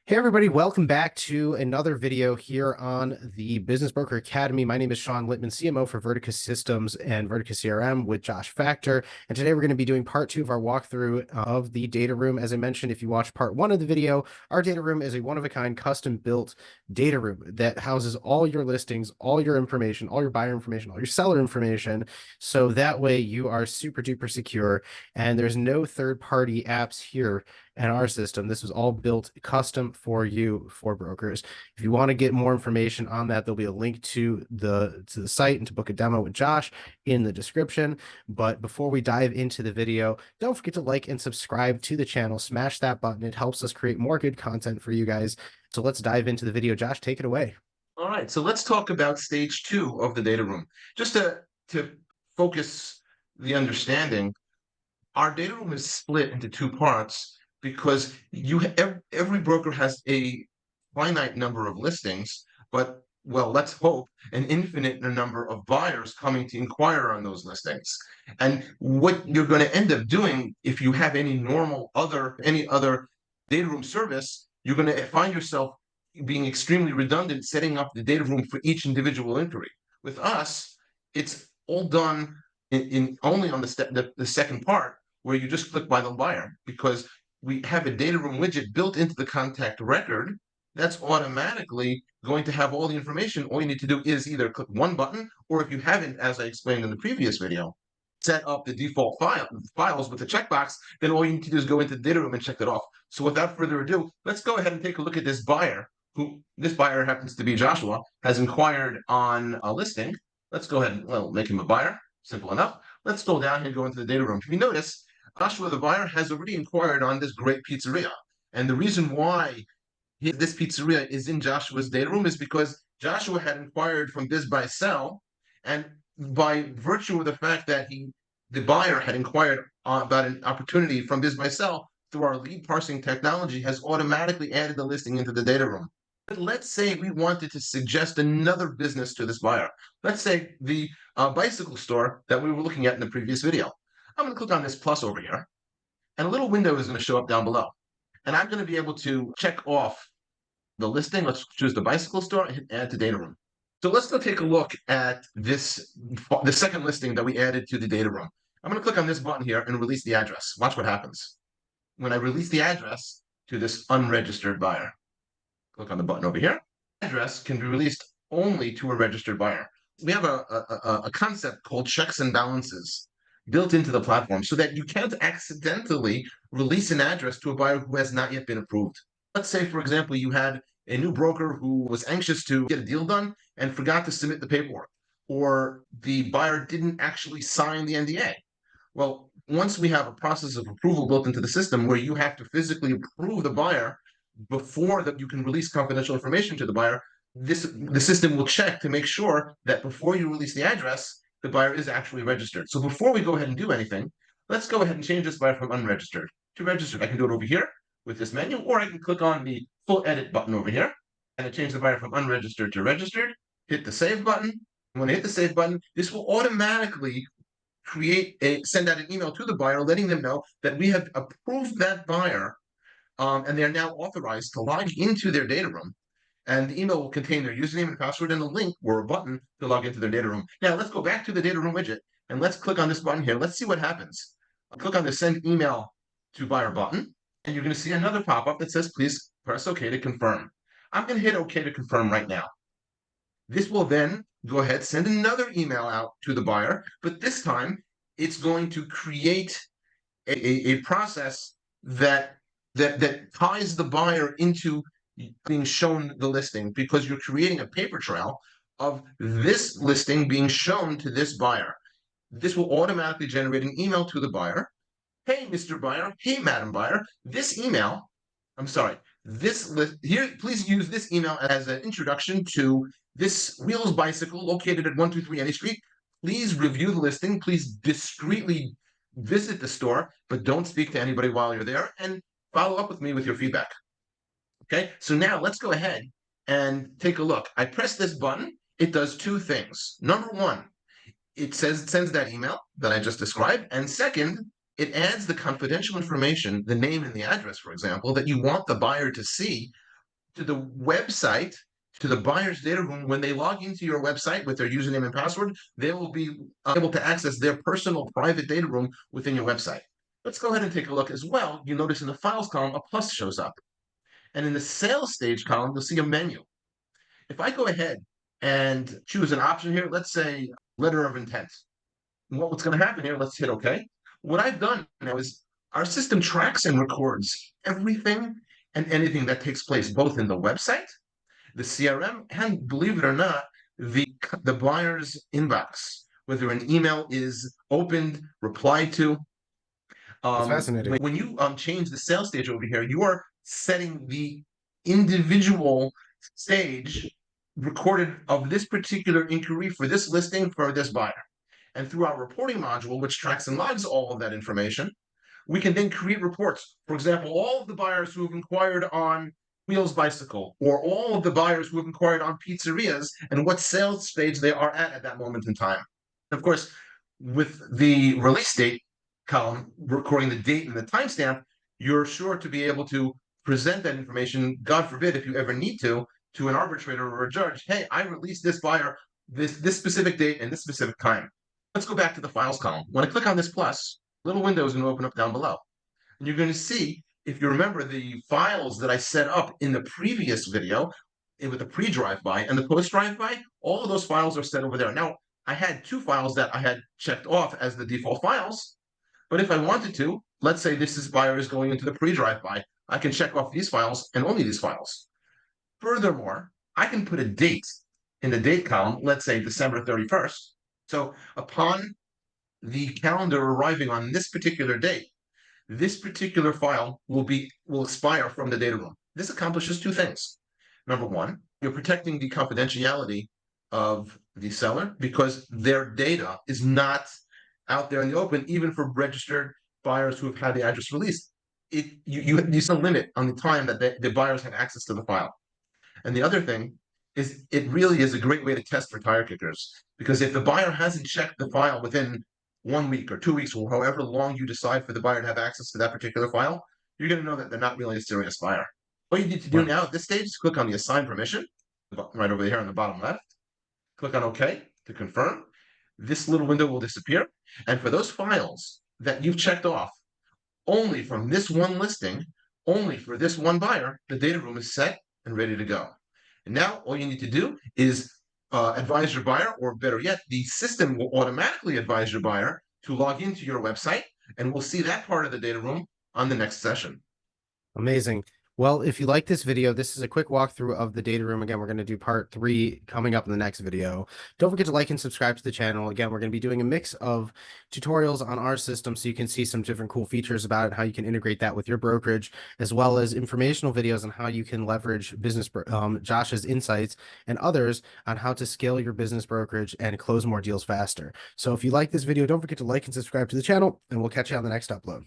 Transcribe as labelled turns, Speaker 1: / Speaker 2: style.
Speaker 1: Hey everybody, welcome back to another video here on the Business Broker Academy. My name is Sean Littman, CMO for Vertica Systems and Vertica CRM with Josh Factor. And today we're going to be doing part two of our walkthrough of the data room. As I mentioned, if you watched part one of the video, our data room is a one-of-a-kind custom-built data room that houses all your listings, all your information, all your buyer information, all your seller information. So that way you are super duper secure and there's no third-party apps here in our system. This was all built custom for you for brokers. If you want to get more information on that, there'll be a link to the site and to book a demo with Josh in the description. But before we dive into the video, don't forget to like and subscribe to the channel. Smash that button. It helps us create more good content for you guys. So let's dive into the video. Josh, take it away.
Speaker 2: All right, so let's talk about stage two of the data room. Just to focus the understanding, our data room is split into two parts because every broker has a finite number of listings, but well, let's hope an infinite number of buyers coming to inquire on those listings. And what you're going to end up doing if you have any other data room service, you're going to find yourself being extremely redundant, setting up the data room for each individual inquiry. With us, it's all done in only on the second part, where you just click by the buyer, because we have a data room widget built into the contact record that's automatically going to have all the information. All you need to do is either click one button, or if you haven't, as I explained in the previous video, set up the default files with the checkbox, then all you need to do is go into the data room and check that off. So without further ado, let's go ahead and take a look at this buyer, who this buyer happens to be Joshua, has inquired on a listing. Let's go ahead and make him a buyer. Simple enough. Let's scroll down here and go into the data room. If you notice, Joshua, the buyer, has already inquired on this great pizzeria. And the reason why this pizzeria is in Joshua's data room is because Joshua had inquired from Biz Buy Sell, and by virtue of the fact that the buyer had inquired about an opportunity from Biz Buy Sell, through our lead parsing technology, has automatically added the listing into the data room. But let's say we wanted to suggest another business to this buyer. Let's say the bicycle store that we were looking at in the previous video. I'm going to click on this plus over here, and a little window is going to show up down below. And I'm going to be able to check off the listing. Let's choose the bicycle store and hit add to data room. So let's go take a look at the second listing that we added to the data room. I'm going to click on this button here and release the address. Watch what happens when I release the address to this unregistered buyer. Click on the button over here. Address can be released only to a registered buyer. We have a concept called checks and balances built into the platform so that you can't accidentally release an address to a buyer who has not yet been approved. Let's say, for example, you had a new broker who was anxious to get a deal done and forgot to submit the paperwork, or the buyer didn't actually sign the NDA. Well, once we have a process of approval built into the system where you have to physically approve the buyer before that you can release confidential information to the buyer, the system will check to make sure that before you release the address, the buyer is actually registered. So before we go ahead and do anything, let's go ahead and change this buyer from unregistered to registered. I can do it over here with this menu, or I can click on the full edit button over here, and I change the buyer from unregistered to registered, hit the save button. When I hit the save button, this will automatically send out an email to the buyer letting them know that we have approved that buyer, and they're now authorized to log into their data room. And the email will contain their username and password and a link or a button to log into their data room. Now let's go back to the data room widget and let's click on this button here. Let's see what happens. I'll click on the send email to buyer button, and you're going to see another pop-up that says, please press OK to confirm. I'm going to hit OK to confirm right now. This will then go ahead, send another email out to the buyer, but this time it's going to create a process that ties the buyer into being shown the listing, because you're creating a paper trail of this listing being shown to this buyer. This will automatically generate an email to the buyer. Hey, Mr. Buyer. Hey, Madam Buyer. This list here, please use this email as an introduction to this Wheels bicycle located at 123 Any Street. Please review the listing. Please discreetly visit the store, but don't speak to anybody while you're there, and follow up with me with your feedback. Okay, so now let's go ahead and take a look. I press this button. It does two things. Number one, it sends that email that I just described. And second, it adds the confidential information, the name and the address, for example, that you want the buyer to see to the website, to the buyer's data room. When they log into your website with their username and password, they will be able to access their personal private data room within your website. Let's go ahead and take a look as well. You notice in the files column, a plus shows up. And in the sales stage column, you'll see a menu. If I go ahead and choose an option here, let's say letter of intent. What's going to happen here? Let's hit OK. What I've done now is our system tracks and records everything and anything that takes place, both in the website, the CRM, and believe it or not, the buyer's inbox, whether an email is opened, replied to.
Speaker 1: That's fascinating.
Speaker 2: When you change the sales stage over here, you are setting the individual stage recorded of this particular inquiry for this listing for this buyer. And through our reporting module, which tracks and logs all of that information, we can then create reports. For example, all of the buyers who have inquired on Wheels Bicycle, or all of the buyers who have inquired on pizzerias, and what sales stage they are at that moment in time. Of course, with the release date column, recording the date and the timestamp, you're sure to be able to present that information, God forbid, if you ever need to an arbitrator or a judge. Hey, I released this buyer this specific date and this specific time. Let's go back to the files column. When I click on this plus, little window is going to open up down below. And you're going to see, if you remember the files that I set up in the previous video with the pre-drive-by and the post-drive-by, all of those files are set over there. Now, I had two files that I had checked off as the default files, but if I wanted to, let's say this buyer is going into the pre-drive-by, I can check off these files and only these files. Furthermore, I can put a date in the date column, let's say December 31st. So upon the calendar arriving on this particular date, this particular file will expire from the data room. This accomplishes two things. Number one, you're protecting the confidentiality of the seller because their data is not out there in the open, even for registered buyers who have had the address released. You set a limit on the time that the buyers have access to the file. And the other thing is it really is a great way to test for tire kickers, because if the buyer hasn't checked the file within 1 week or 2 weeks or however long you decide for the buyer to have access to that particular file, you're going to know that they're not really a serious buyer. What you need to do now at this stage is click on the assign permission right over here on the bottom left. Click on OK to confirm. This little window will disappear. And for those files that you've checked off only from this one listing, only for this one buyer, the data room is set and ready to go. And now all you need to do is advise your buyer, or better yet, the system will automatically advise your buyer to log into your website, and we'll see that part of the data room on the next session.
Speaker 1: Amazing. Well, if you like this video, this is a quick walkthrough of the data room. Again, we're going to do part 3 coming up in the next video. Don't forget to like and subscribe to the channel. Again, we're going to be doing a mix of tutorials on our system so you can see some different cool features about it, how you can integrate that with your brokerage, as well as informational videos on how you can leverage Josh's insights and others on how to scale your business brokerage and close more deals faster. So if you like this video, don't forget to like and subscribe to the channel, and we'll catch you on the next upload.